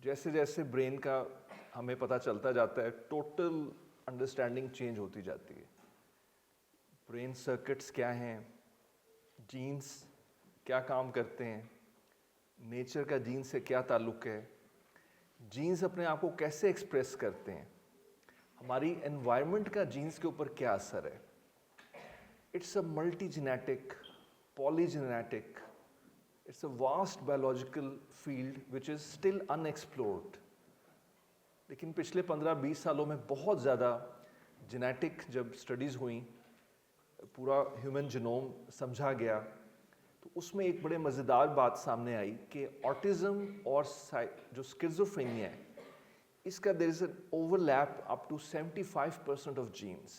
जैसे जैसे ब्रेन का हमें पता चलता जाता है, टोटल अंडरस्टैंडिंग चेंज होती जाती है। ब्रेन सर्किट्स क्या हैं, जीन्स क्या काम करते हैं, नेचर का जीन्स से क्या ताल्लुक़ है, जीन्स अपने आप को कैसे एक्सप्रेस करते हैं, हमारी एनवायरनमेंट का जीन्स के ऊपर क्या असर है। It's a multi genetic, polygenetic, it's a vast biological field which is still unexplored. लेकिन पिछले 15-20 सालों में बहुत ज़्यादा जेनेटिक जब स्टडीज़ हुई, पूरा ह्यूमन जीनोम समझा गया, तो उसमें एक बड़े मज़ेदार बात सामने आई कि ऑटिज़म और जो स्किज़ोफ्रेनिया है, इसका there is an overlap up to 75% of genes.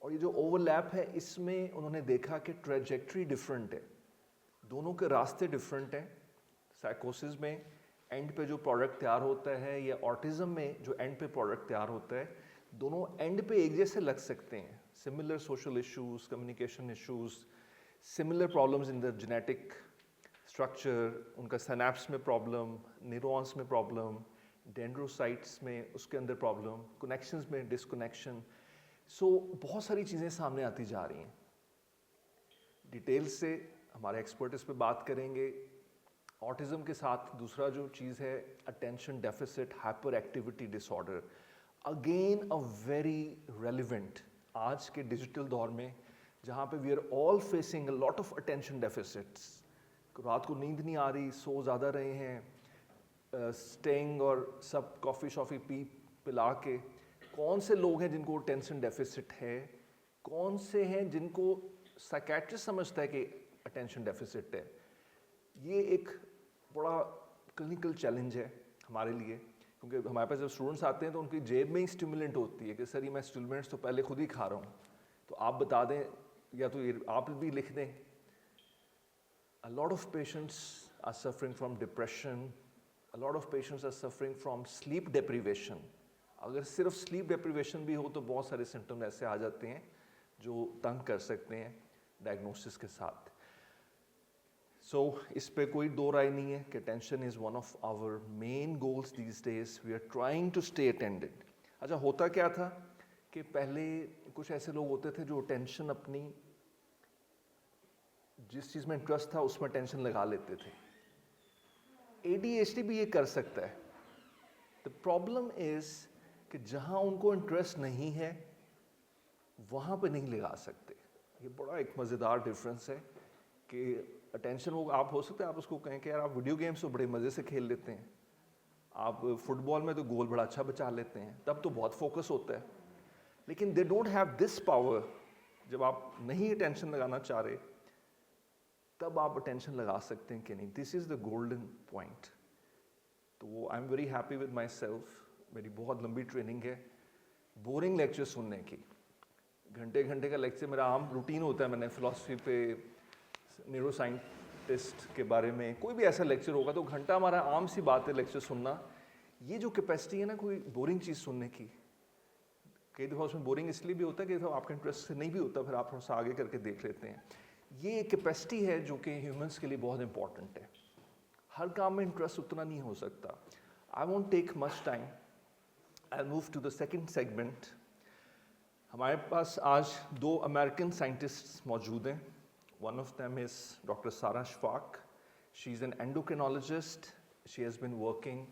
और ये जो ओवरलैप है, इसमें उन्होंने देखा कि ट्रेजेक्ट्री डिफरेंट है, दोनों के रास्ते डिफरेंट हैं। साइकोसिस में एंड पे जो प्रोडक्ट तैयार होता है या ऑटिज़म में जो एंड पे प्रोडक्ट तैयार होता है, दोनों एंड पे एक जैसे लग सकते हैं। Similar social issues, communication issues, similar problems in the genetic structure, उनका सिनैप्स में प्रॉब्लम, न्यूरॉन्स में प्रॉब्लम, डेंड्रोसाइट्स में उसके अंदर प्रॉब्लम, कनेक्शंस में डिसकनेक्शन। सो बहुत सारी चीज़ें सामने आती जा रही हैं। डिटेल से हमारे एक्सपर्ट इस पे बात करेंगे। ऑटिज़म के साथ दूसरा जो चीज़ है, attention deficit hyperactivity disorder, again a very relevant आज के डिजिटल दौर में, जहाँ पे we are all facing a lot of attention deficits. रात को नींद नहीं आ रही, सो ज़्यादा रहे हैं, स्टेइंग और सब कॉफ़ी शॉफ़ी पिला के। कौन से लोग हैं जिनको टेंशन डेफिसिट है, कौन से हैं जिनको साइकेट्रिस्ट समझता है कि अटेंशन डेफिसिट है। ये एक बड़ा क्लिनिकल चैलेंज है हमारे लिए, क्योंकि हमारे पास जब स्टूडेंट्स आते हैं तो उनकी जेब में ही स्टिमुलेंट होती है कि सर ये मैं स्टिमुलेंट्स तो पहले खुद ही खा रहा हूँ, तो आप बता दें या तो ये आप भी लिख दें। A lot of patients are suffering from depression. A lot of patients are suffering from sleep deprivation. अगर सिर्फ स्लीप डेप्रीवेशन भी हो तो बहुत सारे सिम्टम ऐसे आ जाते हैं जो तंग कर सकते हैं डायग्नोसिस के साथ। सो इस पे कोई दो राय नहीं है कि tension is one of our main goals these days. We are trying to stay attended. अच्छा, होता क्या था कि पहले कुछ ऐसे लोग होते थे जो टेंशन अपनी जिस चीज़ में इंटरेस्ट था उसमें टेंशन लगा लेते थे। ADHD भी ये कर सकता है। द प्रॉब्लम इज़ कि जहाँ उनको इंटरेस्ट नहीं है वहाँ पे नहीं लगा सकते। ये बड़ा एक मज़ेदार डिफरेंस है कि अटेंशन वो आप हो सकता है आप उसको कहें कि यार आप वीडियो गेम्स तो बड़े मज़े से खेल लेते हैं, आप फुटबॉल में तो गोल बड़ा अच्छा बचा लेते हैं, तब तो बहुत फोकस होता है। लेकिन they don't have this power. जब आप नहीं अटेंशन लगाना चाह रहे तब आप अटेंशन लगा सकते हैं कि नहीं। This is the golden point. तो I am very happy with myself. मेरी बहुत लंबी ट्रेनिंग है बोरिंग लेक्चर सुनने की। घंटे घंटे का लेक्चर मेरा आम रूटीन होता है। मैंने फ़िलासफ़ी पे, न्यूरो साइंटिस्ट के बारे में कोई भी ऐसा लेक्चर होगा तो घंटा हमारा आम सी बात है लेक्चर सुनना। ये जो कैपेसिटी है ना कोई बोरिंग चीज़ सुनने की, कई दफ़ा उसमें बोरिंग इसलिए भी होता है कि आपका इंटरेस्ट से नहीं भी होता, फिर आप थोड़ा सा आगे करके देख लेते हैं। ये कैपेसिटी है जो कि ह्यूमंस के लिए बहुत इंपॉर्टेंट है। हर काम में इंटरेस्ट उतना नहीं हो सकता। I won't take much time, I move to the second segment. हमारे पास आज दो अमेरिकन साइंटिस्ट मौजूद हैं। One of them is doctor Sara Shafaq. She is an endocrinologist. She has been working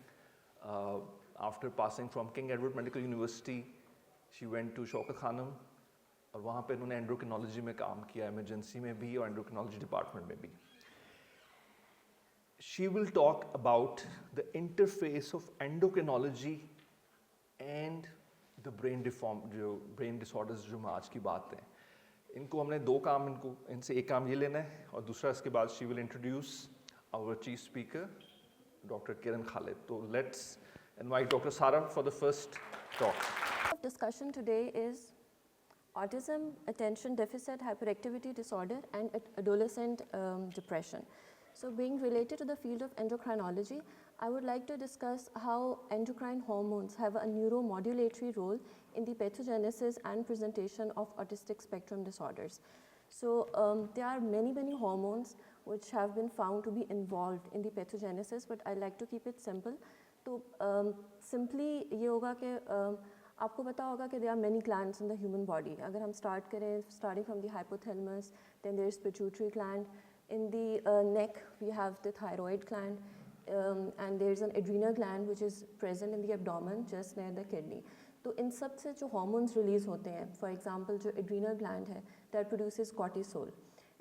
after passing from King Edward Medical University, she went to Shaukat Khanum और वहाँ पे उन्होंने एंडोक्रिनोलॉजी में काम किया, इमरजेंसी में भी और एंडोक्रिनोलॉजी डिपार्टमेंट में भी। She will talk about the interface of endocrinology and the brain disorders जो आज की बात है। इनको हमने दो काम, इनसे एक काम ये लेना है और दूसरा इसके बाद she will introduce our chief speaker, Dr. Kiran Khalid. So let's invite Dr. Sara for the first talk. Discussion today is autism, attention deficit hyperactivity disorder, and adolescent depression. So being related to the field of endocrinology, I would like to discuss how endocrine hormones have a neuromodulatory role in the pathogenesis and presentation of autistic spectrum disorders. So there are many hormones. which have been found to be involved in the pathogenesis, but I like to keep it simple. तो simply ये होगा कि आपको पता होगा कि there are many glands in the human body. अगर हम start करें, starting from the hypothalamus, then there is pituitary gland. In the neck, we have the thyroid gland, and there is an adrenal gland which is present in the abdomen just near the kidney. तो इन सब से जो hormones release होते हैं, for example जो adrenal gland है, that produces cortisol.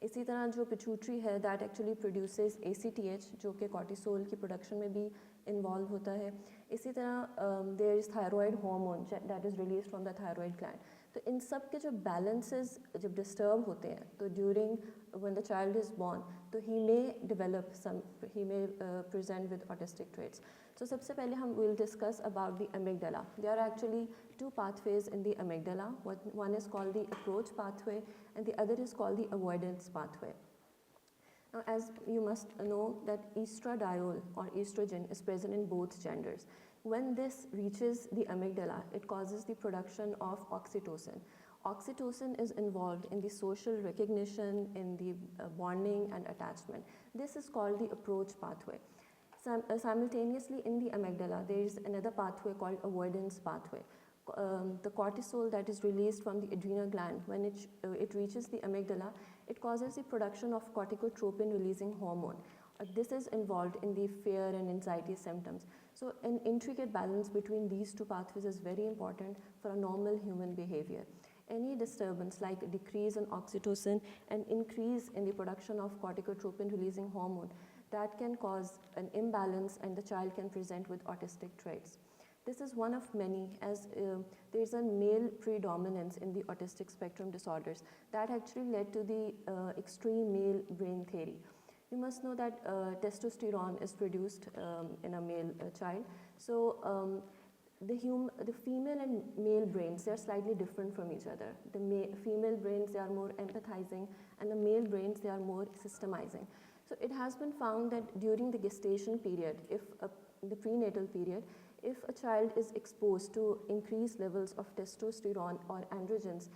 इसी तरह जो pituitary है, that actually produces ACTH जो कि cortisol की production में भी involve होता है. इसी तरह there is thyroid hormone that is released from the thyroid gland. तो इन सब के जो balances जब disturb होते हैं, तो during when the child is born, तो he may present with autistic traits. So सबसे पहले हम will discuss about the amygdala. There are actually two pathways in the amygdala. One is called the approach pathway and the other is called the avoidance pathway. Now, as you must know that estradiol or estrogen is present in both genders. When this reaches the amygdala, it causes the production of oxytocin. Oxytocin is involved in the social recognition, in the bonding and attachment. This is called the approach pathway. Simultaneously in the amygdala, there is another pathway called avoidance pathway. The cortisol that is released from the adrenal gland, when it reaches the amygdala, it causes the production of corticotropin releasing hormone. This is involved in the fear and anxiety symptoms. So an intricate balance between these two pathways is very important for a normal human behavior. Any disturbance like a decrease in oxytocin and increase in the production of corticotropin releasing hormone, that can cause an imbalance and the child can present with autistic traits. This is one of many, as there is a male predominance in the autistic spectrum disorders that actually led to the extreme male brain theory. You must know that testosterone is produced in a male child. So the female and male brains, they are slightly different from each other. The female brains, they are more empathizing, and the male brains, they are more systemizing. So it has been found that during the gestation period, the prenatal period, if a child is exposed to increased levels of testosterone or androgens,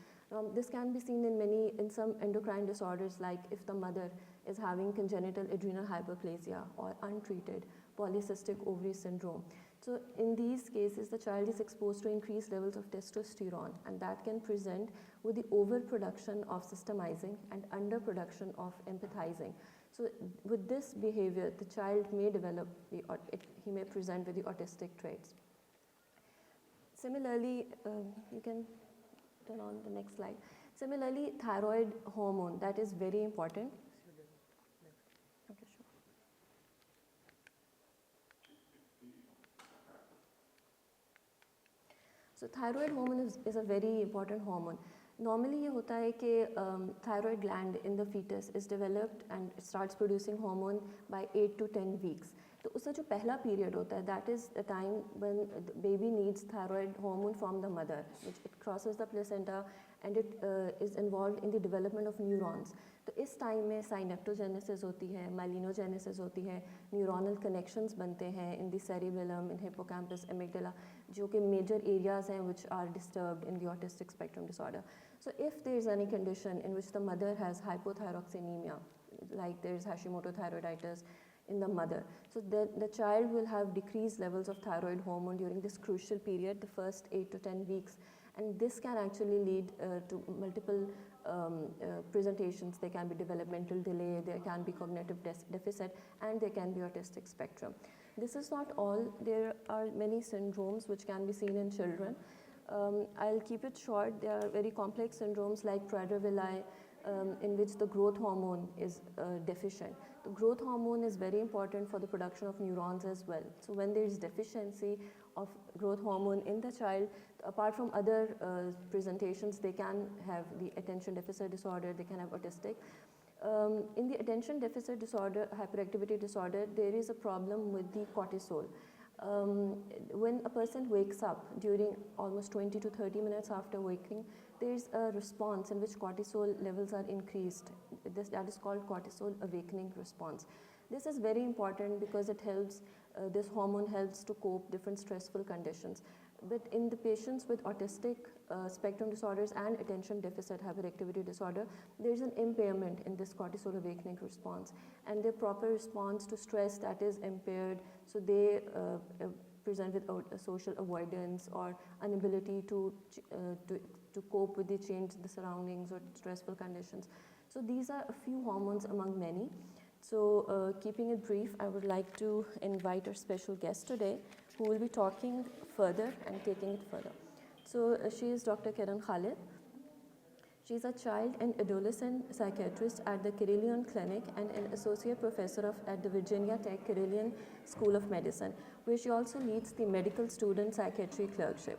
this can be seen in some endocrine disorders, like if the mother is having congenital adrenal hyperplasia or untreated polycystic ovary syndrome. So in these cases, the child is exposed to increased levels of testosterone, and that can present with the overproduction of systemizing and underproduction of empathizing. So with this behavior, the child may develop, he may present with the autistic traits. Similarly, you can turn on the next slide. Similarly, thyroid hormone, that is very important. Okay, sure. So thyroid hormone is a very important hormone. Normally ये होता है कि thyroid gland in the fetus is developed and it starts producing hormone by 8 to 10 weeks. तो उसका जो पहला period होता है, that is the time when the baby needs thyroid hormone from the mother, which it crosses the placenta and it is involved in the development of neurons. तो इस time में synaptogenesis होती है, myelinogenesis होती है, neuronal connections बनते हैं in the cerebellum, in hippocampus, amygdala, जो कि major areas हैं which are disturbed in the autistic spectrum disorder. So if there is any condition in which the mother has hypothyroxanemia, like there is Hashimoto thyroiditis in the mother, so the child will have decreased levels of thyroid hormone during this crucial period, the first 8 to 10 weeks. And this can actually lead to multiple presentations. There can be developmental delay, there can be cognitive deficit, and there can be autistic spectrum. This is not all. There are many syndromes which can be seen in children. I'll keep it short. There are very complex syndromes like Prader-Willi, in which the growth hormone is deficient. The growth hormone is very important for the production of neurons as well. So when there is deficiency of growth hormone in the child, apart from other presentations, they can have the attention deficit disorder, they can have autistic. In the attention deficit disorder, hyperactivity disorder, there is a problem with the cortisol. When a person wakes up during almost 20 to 30 minutes after waking, there is a response in which cortisol levels are increased. That is called cortisol awakening response. This is very important because it helps, this hormone helps to cope different stressful conditions. But in the patients with autistic spectrum disorders and attention deficit hyperactivity disorder, there is an impairment in this cortisol awakening response, and their proper response to stress that is impaired, so they present with social avoidance or inability to cope with the change in the surroundings or stressful conditions. So these are a few hormones among many. So keeping it brief, I would like to invite our special guest today who will be talking further and taking it further. So she is Dr. Kiran Khalid. She is a child and adolescent psychiatrist at the Carilion Clinic and an associate professor at the Virginia Tech Carilion School of Medicine, where she also leads the medical student psychiatry clerkship.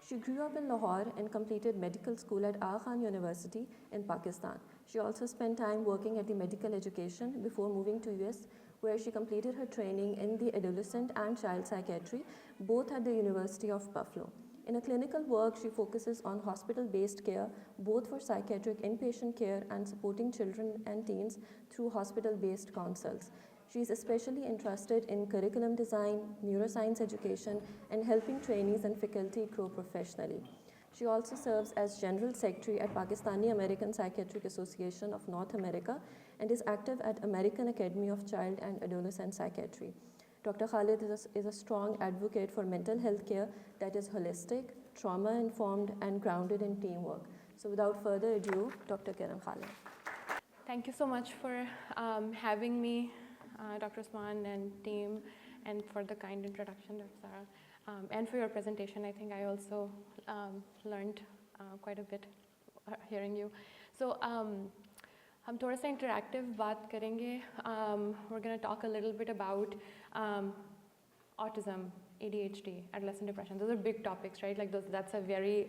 She grew up in Lahore and completed medical school at Aga Khan University in Pakistan. She also spent time working at the medical education before moving to US, where she completed her training in the adolescent and child psychiatry, both at the University of Buffalo. In her clinical work, she focuses on hospital-based care, both for psychiatric inpatient care and supporting children and teens through hospital-based consults. She is especially interested in curriculum design, neuroscience education, and helping trainees and faculty grow professionally. She also serves as General Secretary at Pakistani American Psychiatric Association of North America and is active at American Academy of Child and Adolescent Psychiatry. Dr. Khalid is a strong advocate for mental health care that is holistic, trauma-informed, and grounded in teamwork. So without further ado, Dr. Kiran Khalid. Thank you so much for having me, Dr. Usman and team, and for the kind introduction, Dr. Sarah, and for your presentation. I think I also learned quite a bit hearing you. So हम थोड़ा सा interactive बात करेंगे. We're going to talk a little bit about autism, ADHD, adolescent depression. Those are big topics, right? Like that's a very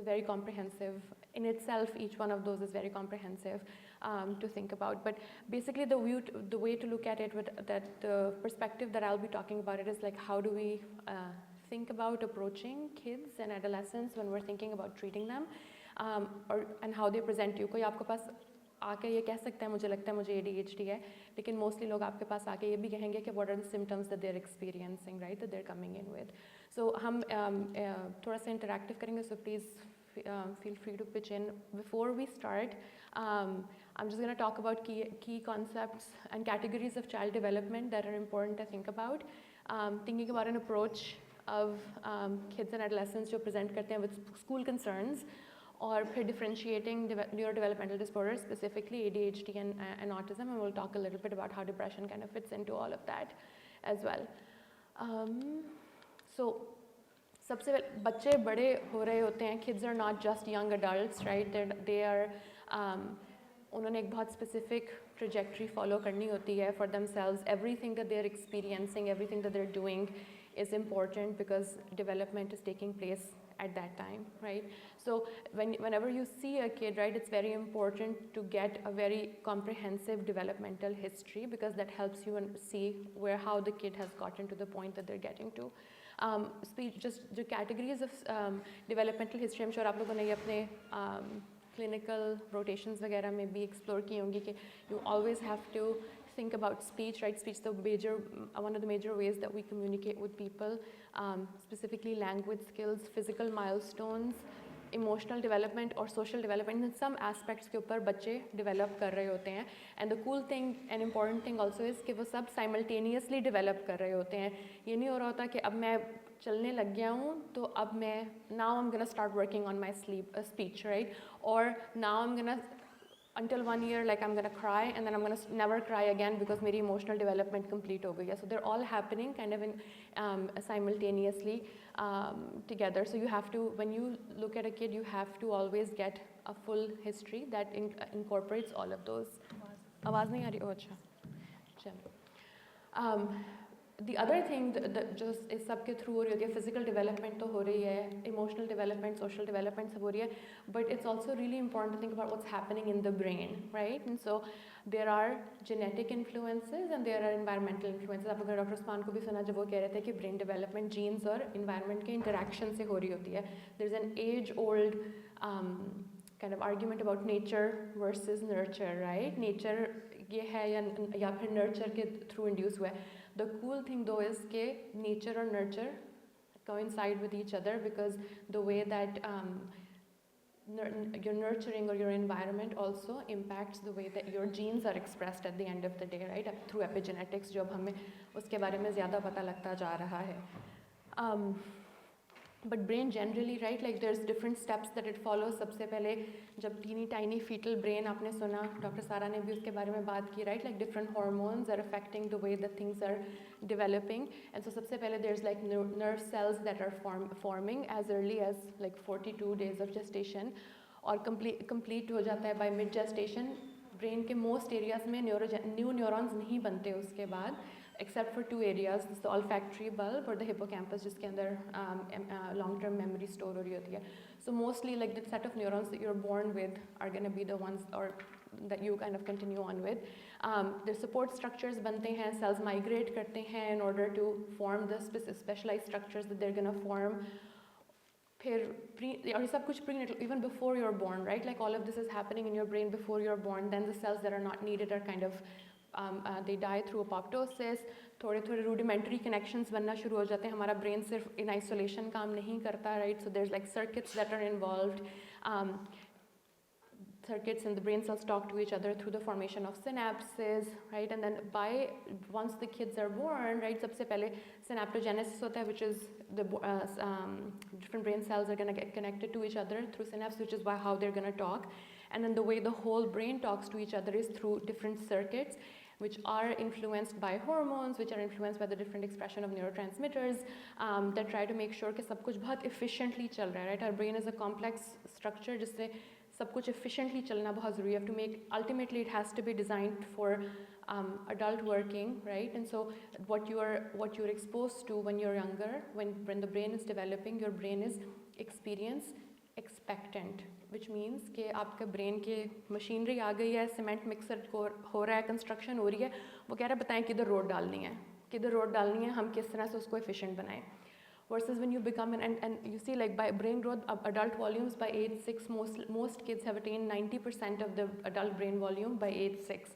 very comprehensive. In itself, each one of those is very comprehensive to think about. But basically, the way to look at it, the perspective that I'll be talking about it is like, how do we think about approaching kids and adolescents when we're thinking about treating them, and how they present to you. कोई आपके पास आके ये कह सकता है मुझे लगता है मुझे ADHD है, लेकिन mostly लोग आपके पास आके ये भी कहेंगे कि what are the symptoms that they're experiencing, right, that they're coming in with. So हम थोड़ा सा interactive करेंगे, so please feel free to pitch in. Before we start, I'm just going to talk about key concepts and categories of child development that are important to think about. Thinking about an approach of kids and adolescents जो present करते हैं with school concerns, or differentiating neurodevelopmental disorders, specifically ADHD and autism, and we'll talk a little bit about how depression kind of fits into all of that as well. So, सबसे बच्चे बड़े हो रहे होते हैं. Kids are not just young adults, right? They are उन्होंने एक बहुत specific trajectory follow करनी होती है for themselves. Everything that they're experiencing, everything that they're doing is important because development is taking place at that time, right? So whenever you see a kid, right, it's very important to get a very comprehensive developmental history, because that helps you see how the kid has gotten to the point that they're getting to. Just the categories of developmental history, I'm sure आप लोगों ने ये अपने clinical rotations वगैरह में भी explore की होंगी कि you always have to think about speech, right? Speech is one of the major ways that we communicate with people, specifically language skills, physical milestones, emotional development or social development. In some aspects के ऊपर बच्चे develop कर रहे होते हैं. And the cool thing and important thing also is कि वो सब simultaneously develop कर रहे होते हैं. ये नहीं हो रहा होता कि अब मैं चलने लग गया हूँ तो अब मैं now I'm gonna start working on my speech, right? Or now I'm gonna until 1 year, like I'm gonna cry and then I'm gonna never cry again because my emotional development complete ho gaya. So they're all happening kind of in simultaneously together. So you have to, when you look at a kid, you have to always get a full history that incorporates all of those. आवाज़ नहीं आ रही? Oh, अच्छा. चलो. The other thing that just is सबके through हो रही होती है, physical development तो हो रही है, emotional development, social development सब हो रही है, but it's also really important to think about what's happening in the brain, right? And so there are genetic influences and there are environmental influences. आप अगर डॉक्टर उस्मान को भी सुना जब वो कह रहे थे कि brain development genes और environment के interaction से हो रही होती है. There's an age-old kind of argument about nature versus nurture, right? Nature ये है या फिर nurture के through induce हुआ है. The cool thing though is कि nature और nurture coincide with each other, because the way that your nurturing or your environment also impacts the way that your genes are expressed at the end of the day, right? Through epigenetics, जो अब हमें उसके बारे में ज़्यादा पता लगता जा रहा है. But brain generally, right, like there's different steps that it follows. सबसे पहले जब teeny tiny fetal brain आपने सुना, डॉक्टर सारा ने भी उसके बारे में बात की, right, like different hormones are affecting the way that things are developing. And so सबसे पहले there's like nerve cells that are forming as early as like 42 days of gestation, और complete हो जाता है by mid gestation. Brain के most areas में new neurons नहीं बनते उसके बाद, except for two areas, the olfactory bulb or the hippocampus, जिसके अंदर long-term memory store हो रही होती है. So mostly like the set of neurons that you're born with are going to be the ones or that you kind of continue on with. The support structures बनते हैं, cells migrate करते हैं in order to form the specialized structures that they're going to form. फिर और सब कुछ prenatal, even before you're born, right? Like all of this is happening in your brain before you're born. Then the cells that are not needed are kind of they die through apoptosis. थोड़े rudimentary connections बनना शुरू हो जाते हैं. हमारा brain सिर्फ in isolation काम नहीं करता, right? So there's like circuits that are involved. Circuits in the brain cells talk to each other through the formation of synapses, right? And then once the kids are born, right, सबसे पहले synaptogenesis होता है, which is the different brain cells are going to get connected to each other through synapse, which is how they're going to talk. And then the way the whole brain talks to each other is through different circuits, which are influenced by hormones, which are influenced by the different expression of neurotransmitters that try to make sure कि सब कुछ बहुत efficiently चल रहा है, right? Our brain is a complex structure जिससे सब कुछ efficiently चलना बहुत ज़रूरी है. You have to make, ultimately it has to be designed for adult working, right? And so what you're exposed to when you're younger, when the brain is developing, your brain is experience expectant, which means कि आपके brain के machinery आ गई है, cement mixer हो रहा है, construction हो रही है, वो कह रहा है बताएं किधर road डालनी है, किधर road डालनी है, हम किस तरह से उसको efficient बनाएं. Versus when you become and you see like by brain growth, adult volumes by age 6, most kids have attained 90% of the adult brain volume by age 6.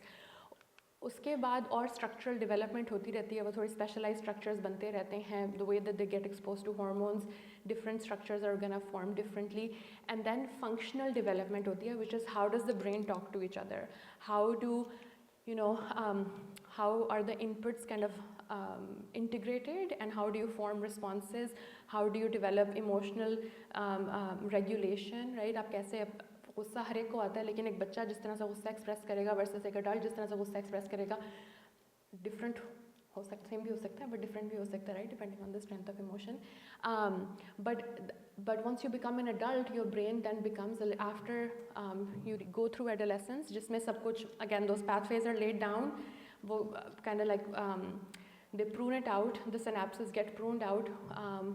उसके बाद और structural development होती रहती है, वो थोड़ी specialized structures बनते रहते हैं. The way that they get exposed to hormones, different structures are gonna form differently. And then functional development होती है, which is how does the brain talk to each other? How do, how are the inputs kind of integrated, and how do you form responses? How do you develop emotional regulation, right? आप कैसे गुस्सा हर एक को आता है, लेकिन एक बच्चा जिस तरह से गुस्सा एक्सप्रेस करेगा वर्सेस एक अडल्ट जिस तरह से गुस्सा एक्सप्रेस करेगा डिफरेंट हो सकता है, सेम भी हो सकता है बट डिफरेंट भी हो सकता है, right, depending on the strength of emotion. But once you become an adult, your brain then becomes, after you go through adolescence, जिसमें सब कुछ, again those pathways are laid down, वो kind of like they prune it out, the synapses get pruned out,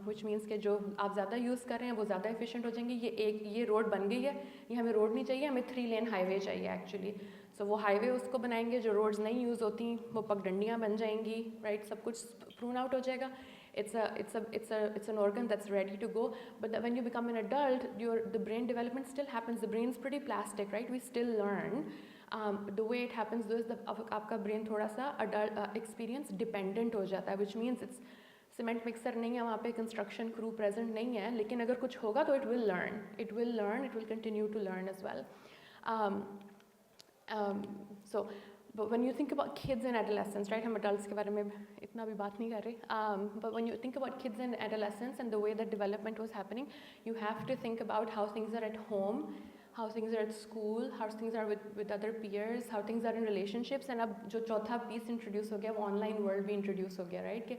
which means कि जो आप ज़्यादा use कर रहे हैं वो ज़्यादा efficient हो जाएंगे. ये रोड बन गई है, ये हमें रोड नहीं चाहिए, हमें 3-lane highway चाहिए एक्चुअली. सो वो हाईवे उसको बनाएंगे, जो रोड्स नहीं यूज़ होती वो पगडंडियाँ बन जाएंगी, राइट, सब कुछ प्रून आउट हो जाएगा. It's an organ that's ready to go. But when you become an adult, the brain development still happens. The brain's pretty plastic, right? We still learn. The way it happens though is आपका brain थोड़ा सा adult experience dependent हो जाता है, which means it's cement mixer नहीं है वहाँ पे, construction crew present नहीं है, लेकिन अगर कुछ होगा तो it will learn, it will continue to learn as well. But when you think about kids and adolescents, right, हम adults के बारे में इतना भी बात नहीं कर रहे, but when you think about kids and adolescents and the way that development was happening, you have to think about how things are at home, how things are at school, how things are with other peers, how things are in relationships. And अब जो चौथा piece introduce हो गया वो online world भी introduce हो गया, right, कि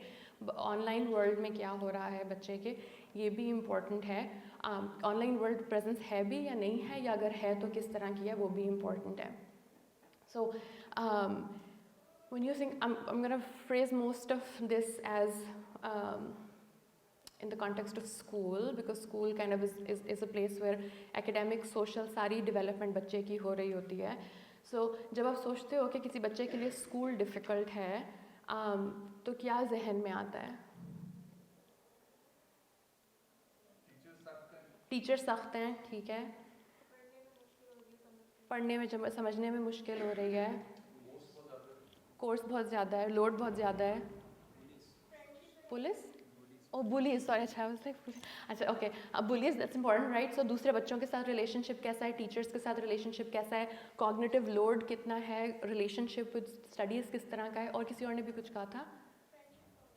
online world में क्या हो रहा है बच्चे के, ये भी important है. Online world presence है भी या नहीं है, या अगर है तो किस तरह की है, वो भी important है. So when you think, I'm going to phrase most of this as in the context of school, because school kind of is a place where academic, social, सारी development बच्चे की हो रही होती है. So जब आप सोचते हो कि किसी बच्चे के लिए school difficult है, तो क्या जहन में आता है? टीचर सख्त हैं, ठीक है, पढ़ने में समझने में मुश्किल हो रही है, कोर्स बहुत ज़्यादा है, लोड बहुत ज़्यादा है, पुलिस, ओ बुलीज, सॉरी, अच्छा आई वाज लाइक, अच्छा ओके, अब बुलीज दैट्स इंपॉर्टेंट राइट. सो दूसरे बच्चों के साथ रिलेशनशिप कैसा है, टीचर्स के साथ रिलेशनशिप कैसा है, कॉग्निटिव लोड कितना है, रिलेशनशिप विद स्टडीज़ किस तरह का है, और किसी और ने भी कुछ कहा था,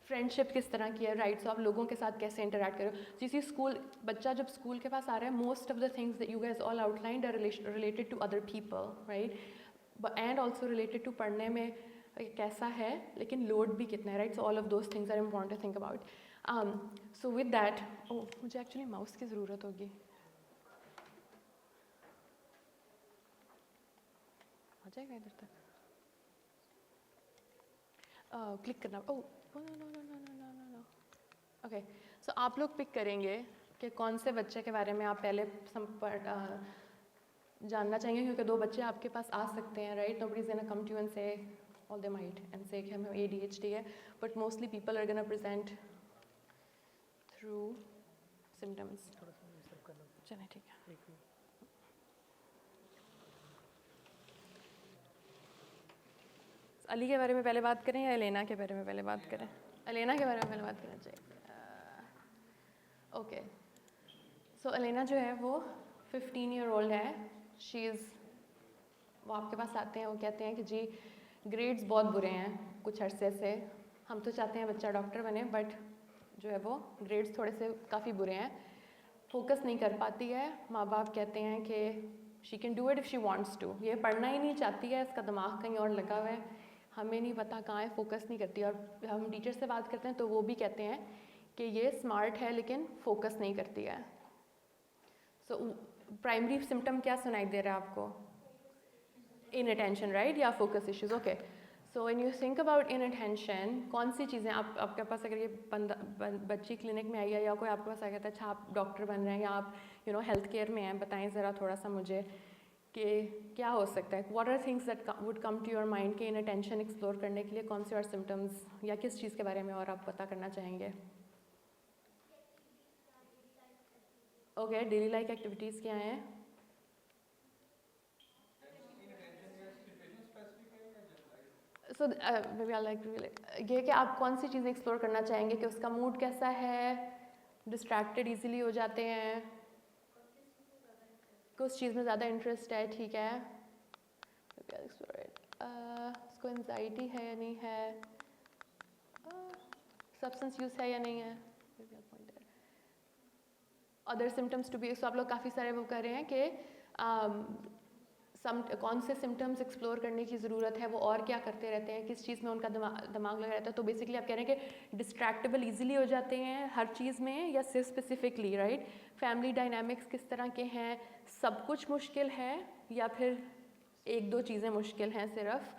फ्रेंडशिप किस तरह की है राइट. सो आप लोगों के साथ कैसे इंटरेक्ट करो. जैसे स्कूल, बच्चा जब स्कूल के पास आ रहा है, most of the things that you guys all outlined are related to other people right, and also related to पढ़ने में कैसा है, लेकिन लोड भी कितना है right. So all of those things are important to think about. So with that, मुझे actually mouse की ज़रूरत होगी. आ जाएगा इधर तक, क्लिक करना. Oh no. ओके, सो आप लोग पिक करेंगे कि कौन से बच्चे के बारे में आप पहले जानना चाहेंगे, क्योंकि दो बच्चे आपके पास आ सकते हैं right. Nobody is gonna come to you and say, all they might and say कि हमें ADHD है, but mostly people are gonna present through symptoms. चलें ठीक है. अली के बारे में पहले बात करें या एलेना के बारे में पहले बात करें? एलेना के बारे में पहले बात करना चाहिए. ओके, सो एलेना जो है वो 15 ईयर ओल्ड है. वो आपके पास आते हैं, वो कहते हैं कि जी ग्रेड्स बहुत बुरे हैं कुछ अरसे से, हम तो चाहते हैं बच्चा डॉक्टर बने, बट जो है वो ग्रेड्स थोड़े से काफ़ी बुरे हैं, फोकस नहीं कर पाती है. माँ बाप कहते हैं कि she can do it if she wants to, ये पढ़ना ही नहीं चाहती है, इसका दिमाग कहीं और लगा हुआ है, हमें नहीं पता कहाँ है, फोकस नहीं करती. और हम टीचर से बात करते हैं तो वो भी कहते हैं कि ये स्मार्ट है लेकिन फोकस नहीं करती है. सो प्राइमरी सिम्टम क्या सुनाई दे रहा है आपको? इनअटेंशन राइट, या focus issues. Okay, so when you think about inattention, कौन सी चीज़ें आपके पास, अगर ये बच्ची क्लिनिक में आई है या कोई आपके पास आ गया था, अच्छा आप डॉक्टर बन रहे हैं या आप हेल्थ केयर में हैं, बताएं ज़रा थोड़ा सा मुझे कि क्या हो सकता है. What are things that would come to your mind कि इनअटेंशन एक्सप्लोर करने के लिए कौन से और सिम्टम्स या किस चीज़ के बारे में और आप पता करना चाहेंगे? ओके, डेली लाइक एक्टिविटीज़ क्या हैं? सो मे आई लाइक ये कि आप कौन सी चीज़ें एक्सप्लोर करना चाहेंगे, कि उसका मूड कैसा है, डिस्ट्रैक्टेड इजीली हो जाते हैं, किस चीज़ में ज़्यादा इंटरेस्ट है, ठीक है, उसको एंजाइटी है या नहीं है, सब्सटेंस यूज़ है या नहीं है, अदर सिम्टम्स टू बी. सो आप लोग काफ़ी सारे वो कर रहे हैं कि कौन से सिम्टम्स एक्सप्लोर करने की ज़रूरत है, वो और क्या करते रहते हैं, किस चीज़ में उनका दिमाग लगा रहता है. तो बेसिकली आप कह रहे हैं कि डिस्ट्रैक्टेबल इजीली हो जाते हैं हर चीज़ में, या सिर्फ स्पेसिफिकली राइट. फैमिली डायनामिक्स किस तरह के हैं, सब कुछ मुश्किल है या फिर एक दो चीज़ें मुश्किल हैं सिर्फ,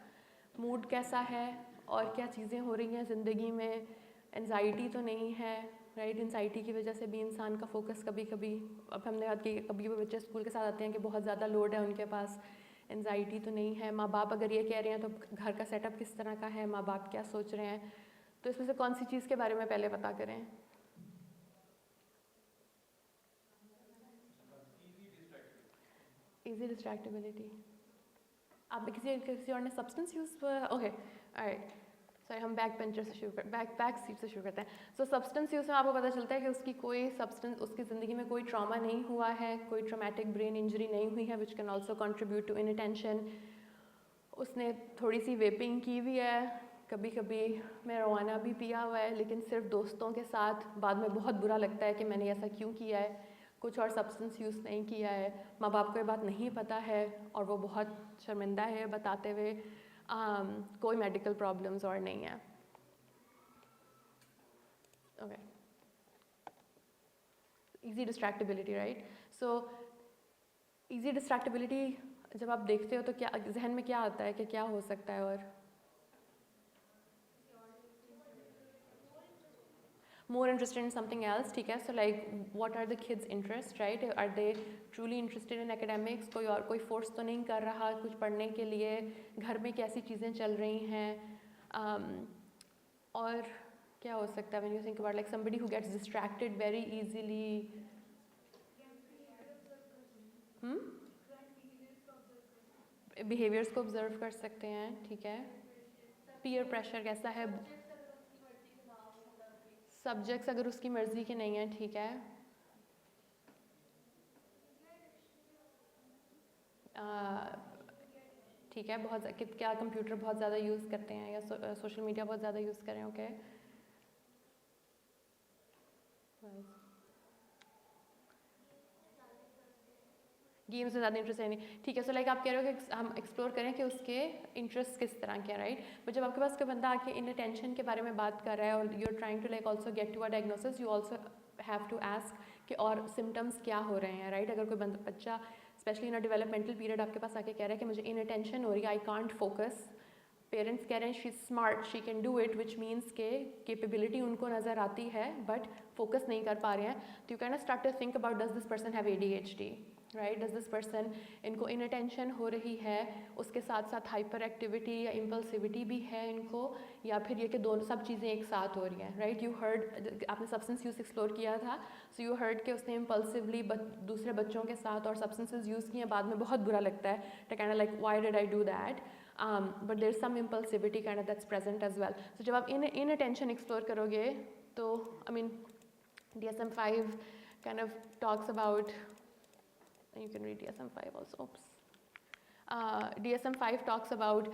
मूड कैसा है और क्या चीज़ें हो रही हैं ज़िंदगी में, एनजाइटी तो नहीं है राइट. एनजाइटी की वजह से भी इंसान का फोकस कभी कभी, अब हमने बात की कभी वो बच्चे स्कूल के साथ आते हैं कि बहुत ज़्यादा लोड है उनके पास, एनजाइटी तो नहीं है. माँ बाप अगर ये कह रहे हैं तो घर का सेटअप किस तरह का है, माँ बाप क्या सोच रहे हैं, तो इसमें से कौन सी चीज़ के बारे में पहले पता करें? इजी डिस्ट्रैक्टेबिलिटी. आप किसी और ने substance use, okay right, sorry हम बैक बेंचर से शुरू बैक सीट से शुरू करते हैं. सो सब्सटेंस यूज़ में आपको पता चलता है कि उसकी कोई सब्सटेंस, उसकी ज़िंदगी में कोई ट्रॉमा नहीं हुआ है, कोई ट्रॉमेटिक ब्रेन इंजरी नहीं हुई है, which can also contribute to inattention. उसने थोड़ी सी वेपिंग की भी है, कभी कभी marijuana भी पिया हुआ है, लेकिन सिर्फ दोस्तों के साथ, बाद में बहुत बुरा लगता है कि मैंने ऐसा क्यों किया है. कुछ और सब्सटेंस यूज़ नहीं किया है, माँ बाप को ये बात नहीं पता है और वो बहुत शर्मिंदा है बताते हुए. कोई मेडिकल प्रॉब्लम्स और नहीं है. Okay, easy distractibility right. So easy distractibility जब आप देखते हो तो क्या जहन में क्या आता है कि क्या हो सकता है? और more interested in something else, ठीक है. So like what are the kids' interests, right? Are they truly interested in academics? कोई और कोई फोर्स तो नहीं कर रहा कुछ पढ़ने के लिए, घर में कैसी चीज़ें चल रही हैं, और क्या हो सकता है when you think about like somebody who gets distracted very easily. Behaviours को ऑब्जर्व कर सकते हैं, ठीक है. पीयर प्रेशर कैसा है, सब्जेक्ट्स अगर उसकी मर्ज़ी के नहीं हैं, ठीक है। ठीक है, क्या कंप्यूटर बहुत ज़्यादा यूज़ करते हैं या सोशल मीडिया बहुत ज़्यादा यूज़ करें, ओके। गेम्स में ज़्यादा इंटरेस्ट है नहीं, ठीक है। सो लाइक आप कह रहे हो कि हम एक्सप्लोर करें कि उसके इंटरेस्ट किस तरह के हैं, राइट। बट जब आपके पास कोई बंदा आके इनअटेंशन के बारे में बात कर रहा है और you are trying to like also get to a diagnosis, you also have to ask कि और सिम्टम्स क्या हो रहे हैं, राइट। अगर कोई बच्चा specially in a developmental period आपके पास आके कह रहा है कि मुझे इनअटेंशन हो रही है, आई कांट फोकस, पेरेंट्स कह रहे हैं she is smart, she can do it, which means के कैपेबिलिटी उनको नज़र आती है बट फोकस नहीं कर पा रहे हैं, तो you can start to think about does this person have ADHD, right. Does this person, इनको इनअटेंशन हो रही है, उसके साथ साथ हाइपर एक्टिविटी या इम्पल्सिविटी भी है इनको, या फिर ये कि दोनों सब चीज़ें एक साथ हो रही हैं, राइट। यू हर्ड, आपने सब्सटेंस यूज़ एक्सप्लोर किया था, सो यू हर्ड कि उसने इम्पल्सिवली दूसरे बच्चों के साथ और सब्सटेंसेस यूज़ किए, बाद में बहुत बुरा लगता है, तो kind of like why did I do that, but there is some impulsivity kind of that's present as well. So जब आप इनअटेंशन एक्सप्लोर करोगे तो I mean DSM-5 kind of talks about, you can read DSM-5 also, oops. DSM-5 talks about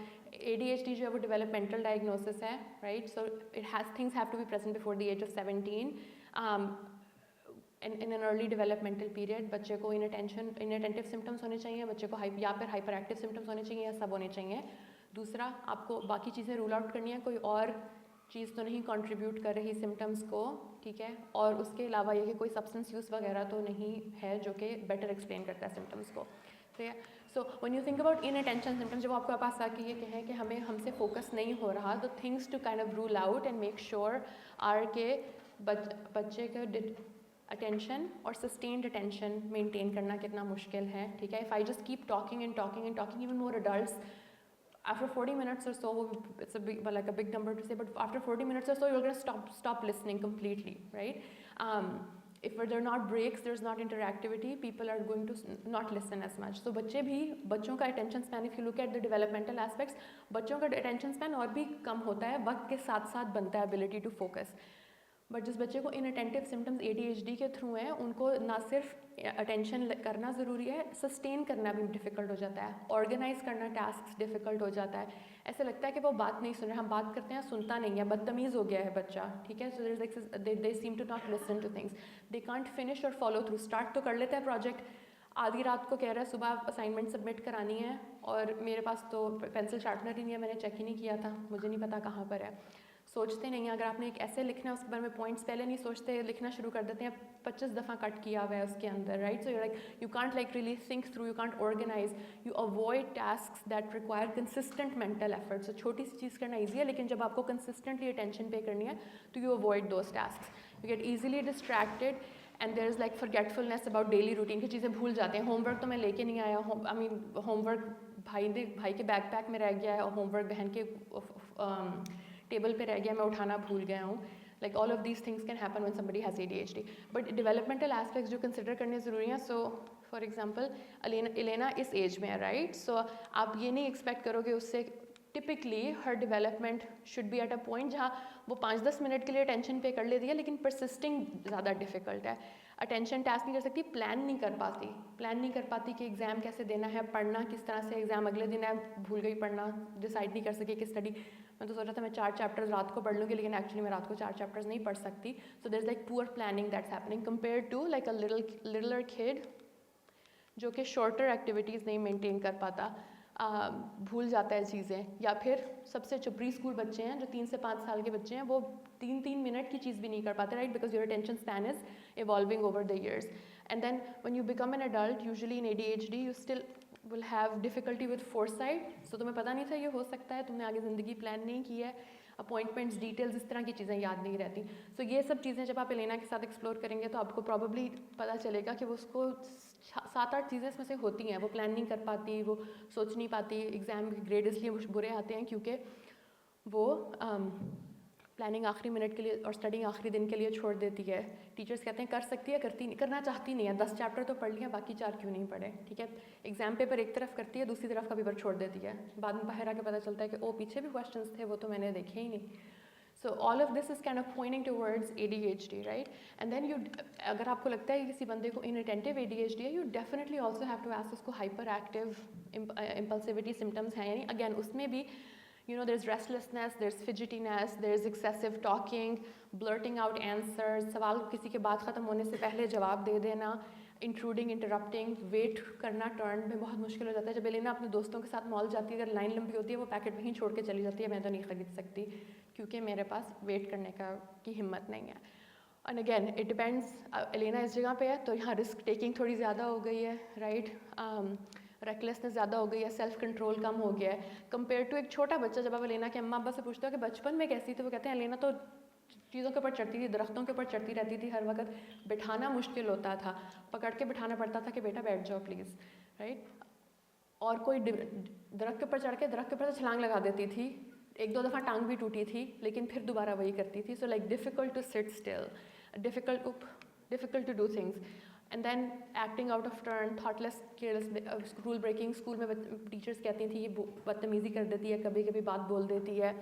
ADHD जो है वो developmental diagnosis है, right? So things have to be present before the age of 17. In an early developmental period बच्चे को inattentive symptoms होने चाहिए, बच्चे को या फिर hyperactive symptoms होने चाहिए, या सब होने चाहिए। दूसरा, आपको बाकी चीज़ें रूल आउट करनी है, कोई और चीज़ तो नहीं कंट्रीब्यूट कर रही सिम्टम्स को, ठीक है। और उसके अलावा ये कि कोई सब्सटेंस यूज़ वगैरह तो नहीं है जो कि बेटर एक्सप्लेन करता है सिम्टम्स को, ठीक है। So when you think about inattention symptoms, जब आपके पास आके ये कहें कि हमसे फोकस नहीं हो रहा, तो things to kind of rule out and make sure आर के बच्चे के अटेंशन और सस्टेन्ड अटेंशन मेंटेन करना कितना मुश्किल है, ठीक है। If I just keep talking and talking and talking, even more adults, after 40 minutes or so, it's like a big number to say, but after 40 minutes or so, you're going to stop listening completely, right? If there are not breaks, there's not interactivity, people are going to not listen as much. So बच्चों का attention span, if you look at the developmental aspects, बच्चों का attention span और भी कम होता है, वक्त के साथ साथ बनता है ability to focus. बट जिस बच्चे को इनअटेंटिव सिम्टम्स ADHD के थ्रू हैं, उनको ना सिर्फ अटेंशन करना ज़रूरी है, सस्टेन करना भी डिफ़िकल्ट हो जाता है, ऑर्गेनाइज करना टास्क डिफ़िकल्ट हो जाता है, ऐसे लगता है कि वो बात नहीं सुन रहा, हम बात करते हैं सुनता नहीं है, बदतमीज़ हो गया है बच्चा, ठीक है। So they seem to not listen to things, they can't finish और फॉलो थ्रू। स्टार्ट तो कर लेता है प्रोजेक्ट, आधी रात को कह रहा है सुबह असाइनमेंट सबमिट करानी है, और मेरे पास तो पेंसिल शार्पनर ही नहीं है, मैंने चेक ही नहीं किया था, मुझे नहीं पता कहाँ पर है। सोचते नहीं हैं, अगर आपने एक ऐसे लिखना है उसके बारे में पॉइंट्स पहले नहीं सोचते, लिखना शुरू कर देते हैं, 25 दफ़ा कट किया हुआ है उसके अंदर, right. So you can't like really think through, you can't organise, you avoid tasks that require consistent mental effort. So छोटी सी चीज़ करना ईजी है, लेकिन जब आपको कंसिस्टेंटली अटेंशन पे करनी है तो you avoid those task, you get easily distracted and there is like forgetfulness about daily routine की चीज़ें भूल जाते हैं। होमवर्क तो मैं लेके नहीं आया, आई मीन होमवर्क भाई के बैकपैक में रह गया है, और होमवर्क बहन के टेबल पे रह गया, मैं उठाना भूल गया हूँ। Like all of these things can happen when somebody has ADHD, but developmental aspects जो कंसिडर करने ज़रूरी हैं। सो फॉर एग्जांपल एलेना इस एज में है, राइट। सो आप ये नहीं एक्सपेक्ट करोगे उससे, typically her development should be at a point जहाँ वो 5-10 मिनट के लिए अटेंशन पे कर लेती है, लेकिन परसिस्टिंग ज़्यादा डिफिकल्ट है। अटेंशन टास्क नहीं कर सकती, प्लान नहीं कर पाती कि एग्ज़ाम कैसे देना है, पढ़ना किस तरह से, एग्ज़ाम अगले दिन है, भूल गई पढ़ना, डिसाइड नहीं कर सके कि स्टडी, मैं तो सोचा था मैं 4 चैप्टर्स रात को पढ़ लूँगी, लेकिन एक्चुअली मैं रात को 4 चैप्टर्स नहीं पढ़ सकती। So there is like poor planning that's happening compare to like a littler kid जो कि शॉर्टर एक्टिविटीज़ नहीं मेंटेन कर पाता, भूल जाता है चीज़ें। या फिर सबसे जो प्री स्कूल बच्चे हैं, जो 3 से 5 साल के बच्चे हैं, वो 3-3 मिनट की चीज़ भी नहीं कर पाते, right, because your attention span is evolving over the years. And then when you become an adult, usually in ADHD, you still will have difficulty with foresight. So तुम्हें पता नहीं था ये हो सकता है, तुमने आगे ज़िंदगी प्लान नहीं की है, अपॉइंटमेंट्स, डिटेल्स, इस तरह की चीज़ें याद नहीं रहती। सो ये सब चीज़ें जब आप एलेना के साथ एक्सप्लोर करेंगे तो आपको प्रॉबली पता चलेगा कि वो उसको 7-8 चीज़ें इसमें से होती हैं, वो प्लान नहीं कर पाती, वो सोच नहीं पाती, एग्ज़ाम के ग्रेड इसलिए बुरे आते हैं क्योंकि वो प्लानिंग आखिरी मिनट के लिए और स्टडिंग आखिरी दिन के लिए छोड़ देती है। टीचर्स कहते हैं कर सकती है, करना चाहती नहीं है, 10 चैप्टर तो पढ़ लिया, बाकी 4 क्यों नहीं पढ़े, ठीक है। एग्जाम पेपर एक तरफ करती है, दूसरी तरफ का पेपर छोड़ देती है, बाद में बाहर आके पता चलता है कि ओ पीछे भी क्वेश्चंस थे, वो तो मैंने देखे ही नहीं। So all of this is kind of pointing towards ADHD, right? And then अगर आपको लगता है कि किसी बंदे को inattentive ADHD है, you definitely also have to ask उसको hyperactive impulsivity symptoms हैं यानी again उसमें भी there's restlessness, there's fidgetiness, there's excessive talking, blurting out answers, सवाल किसी के बात ख़त्म होने से पहले जवाब दे देना, इंट्रूडिंग, इंटरप्टिंग, वेट करना टर्न में बहुत मुश्किल हो जाता है. जब एलेना अपने दोस्तों के साथ मॉल जाती है, अगर लाइन लंबी होती है वो पैकेट वहीं छोड़ के चली जाती है, मैं तो नहीं ख़रीद सकती क्योंकि मेरे पास वेट करने की हिम्मत नहीं है. And again it depends, Elena इस जगह पे है तो यहाँ रिस्क टेकिंग थोड़ी ज़्यादा हो गई है, राइट, रेकलेसनेस ज़्यादा हो गई है, सेल्फ कंट्रोल कम हो गया है कंपेयर टू एक छोटा बच्चा. जब आप एलेना के अम्मा अब्बा से पूछते हो कि बचपन में कैसी थी, वो कहते हैं एलेना तो चीज़ों के ऊपर चढ़ती थी, दरख्तों के ऊपर चढ़ती रहती थी हर वक्त, बिठाना मुश्किल होता था, पकड़ के बिठाना पड़ता था कि बेटा बैठ जाओ प्लीज़, राइट. और कोई दरख्त के ऊपर चढ़ के दरख्त के ऊपर से छलांग लगा देती थी, एक दो दफ़ा टांग भी टूटी थी लेकिन फिर दोबारा वही करती थी. So like difficult to sit still, difficult to do things, and then acting out of turn, thoughtless, careless, rule breaking. School में टीचर्स कहती थी ये बदतमीज़ी कर देती है, कभी कभी बात बोल देती है,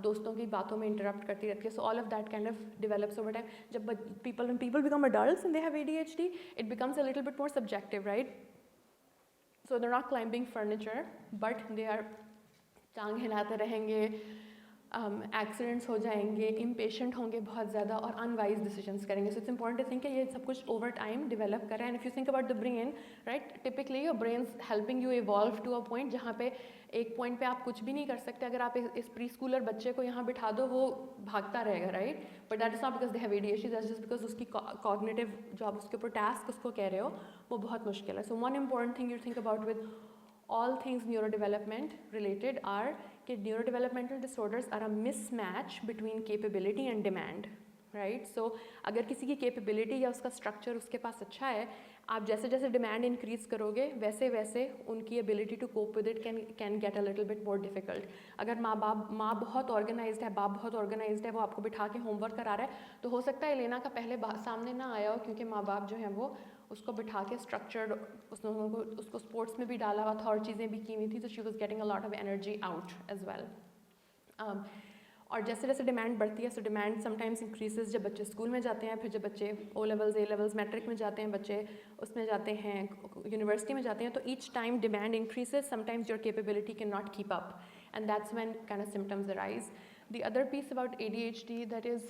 दोस्तों की बातों में इंटरप्ट करती रहती है. सो all of that kind of develops over time. जब people become adults and they have ADHD, it becomes a little bit more subjective, right? So they're not climbing furniture, but they are टांग हिलाते रहेंगे, accidents हो जाएंगे, impatient होंगे बहुत ज़्यादा और अनवाइज डिसीजंस करेंगे. So it's important to think कि ये सब कुछ ओवर टाइम डेवलप कर रहा है. And if you think about the brain, right, typically your brain's helping you evolve to a point जहाँ पे एक पॉइंट पे आप कुछ भी नहीं कर सकते. अगर आप इस प्री स्कूलर बच्चे को यहाँ बिठा दो वो भागता रहेगा, right, but that is not because they have ADHD, that's just because उसकी कॉग्निटिव जो आप उसके ऊपर टास्क उसको कह रहे हो वो बहुत मुश्किल है. So one important thing you think about with all things neurodevelopment related are that neurodevelopmental disorders are a mismatch between capability and demand, right? So अगर किसी की capability या उसका structure उसके पास अच्छा है, आप जैसे जैसे demand increase करोगे वैसे वैसे उनकी ability to cope with it can get a little bit more difficult. अगर माँ बहुत organized है, बाप बहुत organized है, वो आपको बिठा के homework करा रहा है, तो हो सकता है एलेना का पहले सामने ना आया हो क्योंकि माँ बाप जो हैं वो उसको बिठा के स्ट्रक्चर्ड, उसको स्पोर्ट्स में भी डाला हुआ था और चीज़ें भी की हुई थी. तो she was getting a lot of energy out as well. और जैसे जैसे डिमांड बढ़ती है, सो डिमांड समटाइम्स इंक्रीजेज जब बच्चे स्कूल में जाते हैं, फिर जब बच्चे O levels, A levels, matric में जाते हैं, बच्चे उसमें जाते हैं, यूनिवर्सिटी में जाते हैं, तो each time demand increases, sometimes your capability can not keep up, and that's when kind of symptoms arise. The other piece about ADHD that is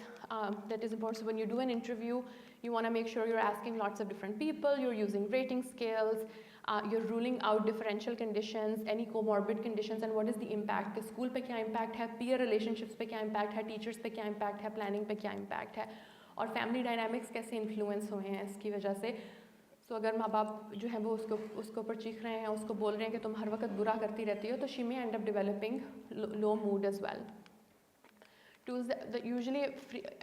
important, so when you do an interview, you want to make sure you're asking lots of different people, you're using rating scales, you're ruling out differential conditions, any comorbid conditions, and what is the impact. कि school पे क्या impact है, peer relationships पे क्या impact है, teachers पे क्या impact है, planning पे क्या impact है, और family dynamics कैसे influence हुए हैं इसकी वजह से. So अगर माँ बाप जो है वो उसको ऊपर चीख रहे हैं, उसको बोल रहे हैं कि तुम हर वक्त बुरा करती रहती हो, तो she may end up developing low mood as well. Tools that usually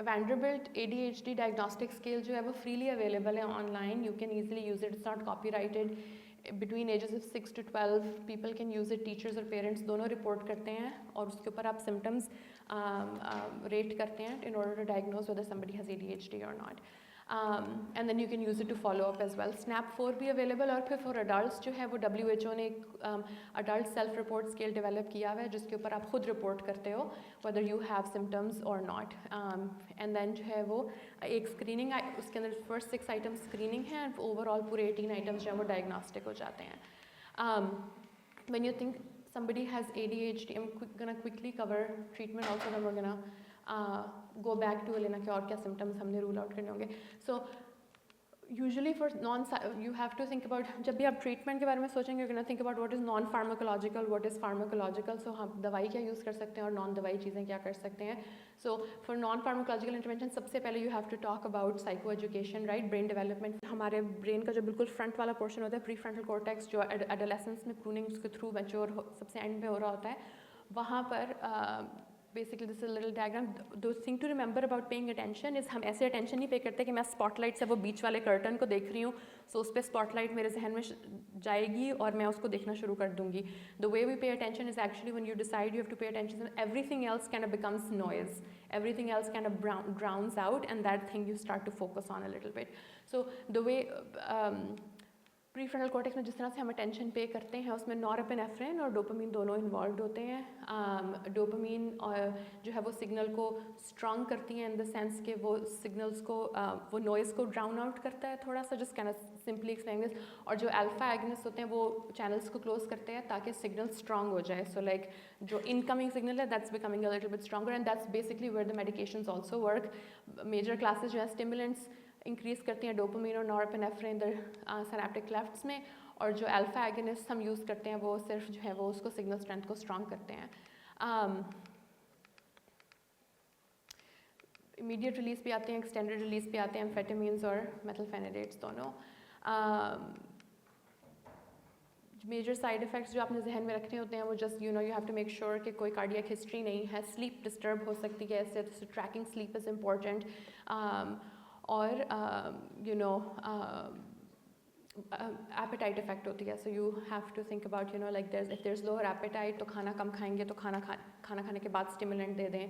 Vanderbilt ADHD diagnostic scale जो है वो freely available है online. You can easily use it. It's not copyrighted. Between ages of 6 to 12, people can use it. Teachers और parents दोनों report करते हैं और उसके ऊपर आप symptoms rate करते हैं in order to diagnose whether somebody has ADHD or not. And then you can use it to follow up as well. SNAP-4 भी available, और फिर for adults जो है वो WHO ने एक adult self report scale develop किया हुआ है जिसके ऊपर आप खुद report करते हो whether you have symptoms or not. And then जो है वो एक screening, उसके अंदर first 6 items screening है and overall पूरे 18 items जो है वो diagnostic हो जाते हैं. When you think somebody has ADHD, I'm gonna quickly cover treatment also, then we're gonna go back to Elena के और क्या symptoms हमने rule out करने होंगे. So usually for you have to think about, जब भी आप treatment के बारे में सोचेंगे, you're gonna think about what is non-pharmacological, what is pharmacological. So हम दवाई क्या use कर सकते हैं और non-दवाई चीज़ें क्या कर सकते हैं. So for non-pharmacological intervention सबसे पहले you have to talk about psychoeducation, right, brain development. हमारे brain का जो बिल्कुल front वाला portion होता है, prefrontal cortex, जो adolescence में pruning के through mature सबसे end पे हो रहा होता है, वहाँ पर basically this is a little diagram. The thing to remember about paying attention is हम ऐसे attention नहीं pay करते कि मैं spotlight से वो बीच वाले curtain को देख रही हूँ, so उस पे spotlight मेरे जहन में जाएगी और मैं उसको देखना शुरू कर दूँगी. The way we pay attention is actually when you decide you have to pay attention, and everything else kind of becomes noise. Everything else kind of drowns out, and that thing you start to focus on a little bit. So the way pre frontal cortex में जिस तरह से हम attention पे करते हैं उसमें norepinephrine और डोपामीन दोनों इन्वॉल्व होते हैं। डोपामीन जो है वो सिग्नल को स्ट्रॉन्ग करती हैं इन द सेंस कि वो सिग्नल्स को वो नॉइज़ को ड्राउन आउट करता है थोड़ा सा, just can simply explain this. और जो अल्फा एगनिस्ट होते हैं वो चैनल्स को क्लोज करते हैं ताकि सिग्नल स्ट्रॉन्ग हो जाए। सो लाइक जो इनकमिंग सिग्नल है that's becoming a little bit stronger and that's basically where the medications also work. Major classes जो है स्टिमुलेंट्स इंक्रीज़ करती हैं डोपामीन और नॉरएपिनेफ्रिन सिनैप्टिक क्लेफ्ट्स में, और जो अल्फा एगनिस्ट हम यूज़ करते हैं वो सिर्फ जो है वो उसको सिग्नल स्ट्रेंथ को स्ट्रॉन्ग करते हैं। इमीडिएट रिलीज भी आते हैं, एक्सटेंडेड रिलीज भी आते हैं, एम्फेटामीन्स और मेथाइलफेनिडेट्स दोनों। मेजर साइड इफ़ेक्ट्स जो आपने जहन में रखने होते हैं वो just you have to make sure कि कोई कार्डियक हिस्ट्री नहीं है। स्लीप डिस्टर्ब हो सकती है, इससे ट्रैकिंग स्लीप इज़ इम्पॉर्टेंट। और एपेटाइट इफेक्ट होती है, so you have to think about like if there is lower appetite तो खाना कम खाएंगे, तो खाना खाने के बाद स्टिमुलेंट दे दें,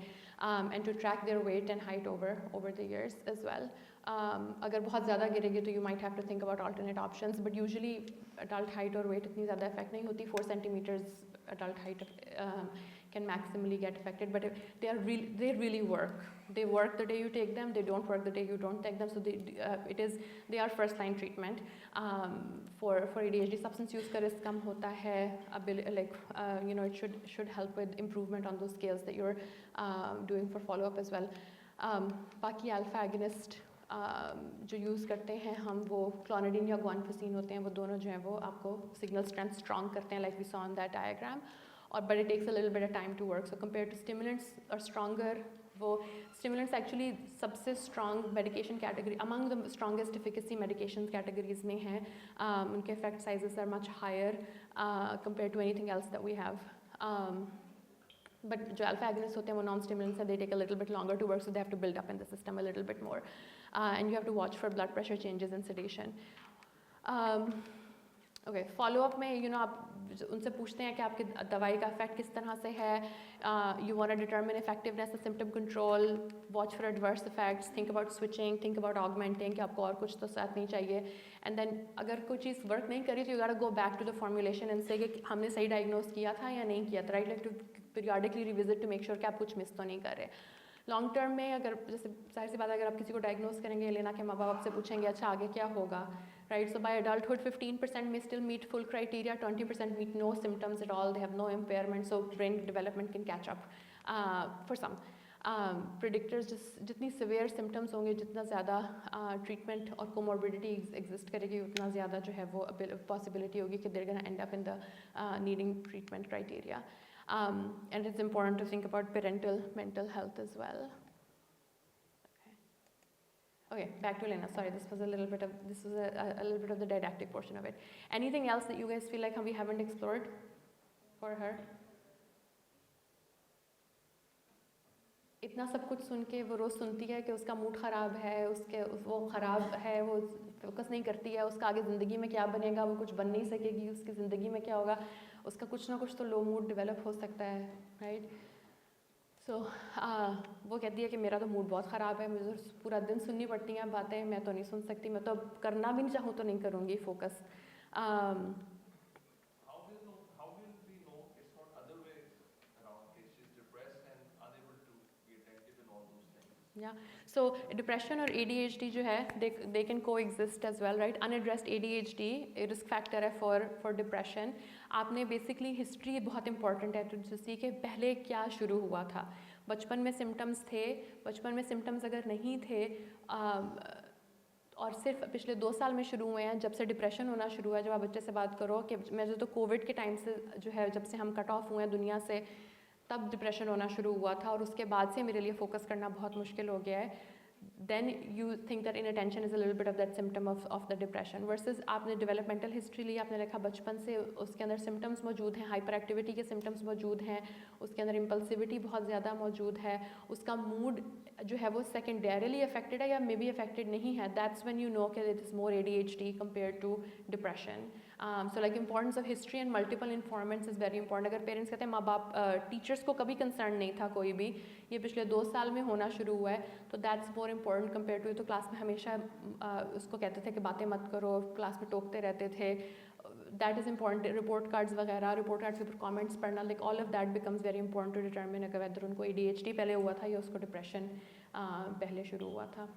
and to track their weight and height over the years as well. अगर बहुत ज़्यादा गिरेंगे तो you might have to think about alternate options, but usually adult height और वेट इतनी ज़्यादा इफेक्ट नहीं होती। 4 centimetres adult height can maximally get affected, but they really work. They work the day you take them, they don't work the day you don't take them, so they are first line treatment. For ADHD, substance use का risk कम होता है, it should help with improvement on those scales that you're doing for follow up as well. बाकी alpha agonist जो use करते हैं हम, वो clonidine या गुआनफिसिन होते हैं, वो दोनों जो हैं वो आपको सिग्नल स्ट्रेंथ स्ट्रॉन्ग करते हैं, like we saw on that diagram. और but it takes a little bit of time to work, so compare to stimulants और स्ट्रॉन्गर, वो स्टिमुलेंट्स एक्चुअली सबसे strong medication category, among the strongest efficacy medication categories में हैं। उनके effect sizes are much higher compare to anything else that we have. But जो alpha agonists होते हैं वो non-stimulants हैं, they take a little bit longer to work, so they have to build up in the system a little bit more, and you have to watch for blood pressure changes and sedation. Okay, follow-up में आप उनसे पूछते हैं कि आपकी दवाई का effect किस तरह से है, you want to determine effectiveness of symptom control, watch for adverse effects, think about switching, think about augmenting, कि आपको और कुछ तो साथ नहीं चाहिए, and then अगर कोई चीज़ वर्क नहीं करी तो you gotta go back to the formulation and say कि हमने सही डायग्नोज किया था या नहीं किया था, right? Like to periodically revisit to make sure कि आप कुछ मिस तो नहीं कर रहे। लॉन्ग टर्म में अगर जैसे जाहिर सी बात है, अगर आप किसी को डायग्नोज करेंगे लेना के माँ बाप आपसे पूछेंगे अच्छा आगे क्या होगा, right? So bye adulthood 15% may still meet full criteria, 20% meet no symptoms at all, they have no impairment, so brain development can catch up for some. Predictors जितनी सिवियर सिम्टम्स होंगे, जितना ज़्यादा ट्रीटमेंट और कोमॉर्बिडिटी एग्जिस्ट करेगी, उतना ज़्यादा जो है वो पॉसिबिलिटी होगी कि there gonna end up in the needing treatment criteria. And it's important to think about parental mental health as well. Okay, back to Elena. Sorry, this was a little bit of the didactic portion of it. Anything else that you guys feel like we haven't explored for her? इतना सब कुछ सुन के वो रोज़ सुनती है कि उसका mood ख़राब है, वो ख़राब है, वो फोकस नहीं करती है, उसका आगे ज़िंदगी में क्या बनेगा, वो कुछ बन नहीं सकेगी, उसकी ज़िंदगी में क्या होगा, उसका कुछ ना कुछ तो लो मूड डेवलप हो सकता है, राइट? सो वो कहती है कि मेरा तो मूड बहुत ख़राब है, मुझे पूरा दिन सुननी पड़ती हैं बातें, मैं तो नहीं सुन सकती, मैं तो अब करना भी नहीं चाहूँ तो नहीं करूँगी फोकस. Yeah, so depression और ADHD जो है they can coexist as well, right? Unaddressed ADHD a risk factor है for depression. आपने basically history बहुत important है to see कि पहले क्या शुरू हुआ था. बचपन में symptoms थे, बचपन में symptoms अगर नहीं थे और सिर्फ पिछले 2 साल में शुरू हुए हैं, जब से डिप्रेशन होना शुरू हुआ है, जब आप बच्चे से बात करो कि मैं जो तो कोविड के टाइम से जो है, जब से हम कट ऑफ हुए हैं दुनिया से, तब डिप्रेशन होना शुरू हुआ था और उसके बाद से मेरे लिए फोकस करना बहुत मुश्किल हो गया है. Then you think that inattention is a little bit of that symptom of the depression. Versus आपने डेवलपमेंटल हिस्ट्री ली, आपने देखा बचपन से उसके अंदर सिम्टम्स मौजूद हैं, हाइपर एक्टिविटी के सिम्टम्स मौजूद हैं, उसके अंदर इम्पल्सिविटी बहुत ज़्यादा मौजूद है, उसका मूड जो है वो सेकेंडरीली अफेक्टेड है या मे बी अफेक्टेड नहीं है. दैट्स व्हेन यू नो कि it is more ADHD compare to depression. So like importance of history and multiple informants is very important. अगर पेरेंट्स कहते हैं, माँ बाप टीचर्स को कभी कंसर्न नहीं था कोई भी, ये पिछले 2 साल में होना शुरू हुआ है, तो that's more important world compare to, तो क्लास में हमेशा उसको कहते थे कि बातें मत करो, क्लास में टोकते रहते थे. That is important. Report cards वगैरह, रिपोर्ट कार्ड्स के ऊपर कमेंट्स पढ़ना, like all of that becomes very important to determine अगर वेदर उनको ADHD पहले हुआ था या उसको डिप्रेशन पहले शुरू हुआ था.